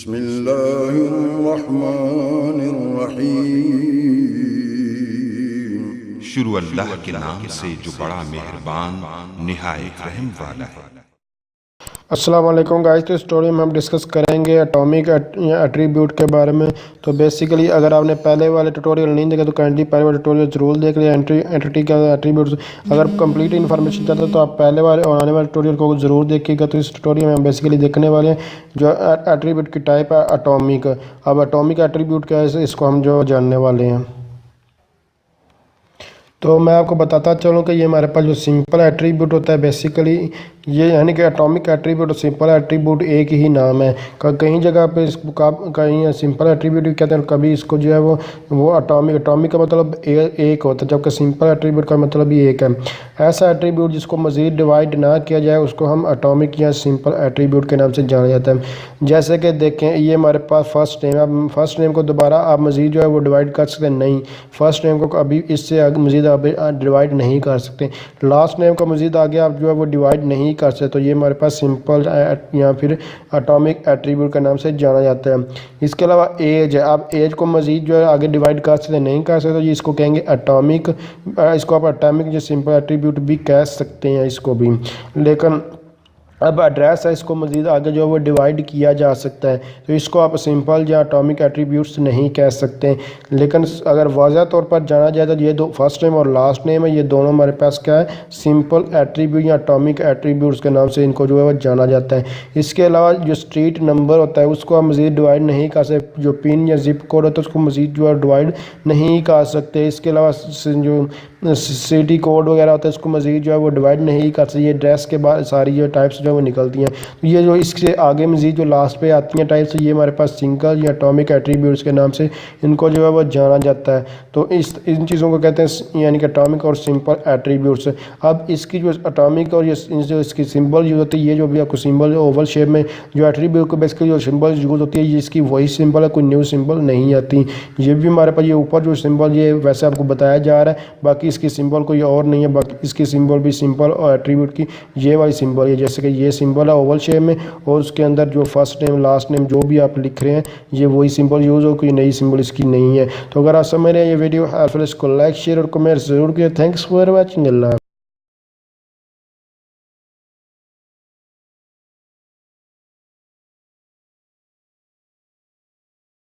बिस्मिल्लाहिर्रहमानिर्रहीम। शुरू अल्लाह के नाम से जो बड़ा मेहरबान निहायत रहम वाला है। अस्सलाम वालेकुम गाइस। तो स्टोरी में हम डिस्कस करेंगे एटॉमिक एट्रीब्यूट के बारे में। तो बेसिकली अगर आपने पहले वाले ट्यूटोरियल नहीं देखा तो काइंडली पहले वाले ट्यूटोरियल जरूर देख लिया। एंटिटी का एट्रीब्यूट्स अगर कंप्लीट इन्फॉर्मेशन चाहते हो तो आप पहले वाले और आने वाले ट्यूटोरियल को ज़रूर देखिएगा। तो इस ट्यूटोरियल में हम बेसिकली देखने वाले हैं जो एट्रीब्यूट की टाइप है एटॉमिक। अब एटॉमिक एट्रीब्यूट क्या है इसको हम जो जानने वाले हैं। तो मैं आपको बताता चलूँ कि ये हमारे पास जो सिंपल एट्रीब्यूट होता है बेसिकली ये यानी कि एटॉमिक एट्रीब्यूट और सिंपल एट्रीब्यूट एक ही नाम है। कहीं जगह पे इसको कहीं सिंपल एट्रीब्यूट भी कहते हैं, कभी इसको जो है वो एटॉमिक का मतलब एक होता है, जबकि सिंपल एट्रीब्यूट का मतलब ही एक है। ऐसा एट्रीब्यूट जिसको मज़ीद डिवाइड ना किया जाए उसको हम एटॉमिक या सिंपल एट्रीब्यूट के नाम से जाना जाता है। जैसे कि देखें ये हमारे पास फर्स्ट नेम है। अब फर्स्ट नेम को दोबारा आप मज़ीद जो है वो डिवाइड कर सकते हैं, नहीं फर्स्ट नेम को अभी इससे मज़ीद आप डिवाइड नहीं कर सकते। लास्ट नेम का मज़ीद आगे आप जो है वो डिवाइड नहीं कर सकते। तो ये हमारे पास सिंपल या फिर एटॉमिक एट्रीब्यूट के नाम से जाना जाता है। इसके अलावा एज है। आप एज को मज़ीद जो है आगे डिवाइड कर सकते नहीं कर सकते, तो ये इसको कहेंगे एटॉमिक। इसको आप एटॉमिक या सिंपल एट्रीब्यूट भी कह सकते हैं इसको भी। लेकिन अब एड्रेस है, इसको मज़ीद आगे जो है वो डिवाइड किया जा सकता है, तो इसको आप सिंपल या एटॉमिक एट्रीब्यूट्स नहीं कह सकते। लेकिन अगर वाज़ह तौर पर जाना जाए तो ये दो फर्स्ट नेम और लास्ट नेम है, ये दोनों हमारे पास क्या है सिंपल एट्रीब्यूट या एटॉमिक एट्रीब्यूट्स के नाम से इनको जो है वो जाना जाता है। इसके अलावा जो स्ट्रीट नंबर होता है उसको आप मज़ीद डिवाइड नहीं कर सकते। जो पिन या जिप कोड होता है उसको मज़ीद जो है डिवाइड नहीं कर सकते। इसके अलावा जो सिटी कोड वगैरह होता है उसको मज़ीद जो है वो डिवाइड नहीं कर सकते। ये ड्रेस के बाद सारी जो टाइप्स जो है वो निकलती हैं। तो ये जो इससे आगे मज़ीद जो लास्ट पे आती हैं टाइप्स, ये हमारे पास सिंगल या एटॉमिक एट्रीब्यूट्स के नाम से इनको जो है वो जाना जाता है। तो इन चीज़ों को कहते हैं यानी कि एटॉमिक और सिंपल एट्रीब्यूट्स। अब इसकी जो एटॉमिक और ये जो इसकी सिंबल यूज़ होती है, ये जो भी आपको सिंबल ओवल शेप में जो एट्रीब्यूट को बेसिकली जो सिंबल यूज़ होती है ये इसकी वही सिंबल है, कोई न्यू सिंबल नहीं आती। ये भी हमारे पास ये ऊपर जो सिंबल ये वैसे आपको बताया जा रहा है, बाकी इसकी सिंबल कोई और नहीं है। बाकी इसकी सिंबल भी सिंपल और एट्रीब्यूट की ये वाली सिंबल है। जैसे कि ये सिंबल है ओवल शेप में और उसके अंदर जो फर्स्ट नेम लास्ट नेम जो भी आप लिख रहे हैं ये वही सिंबल यूज़ हो, कोई नई सिंबल इसकी नहीं है। तो अगर आप समझ रहे हैं ये वीडियो हेल्पफुल, इसको लाइक शेयर और कमेंट ज़रूर करें। Thanks for watching. अल्लाह।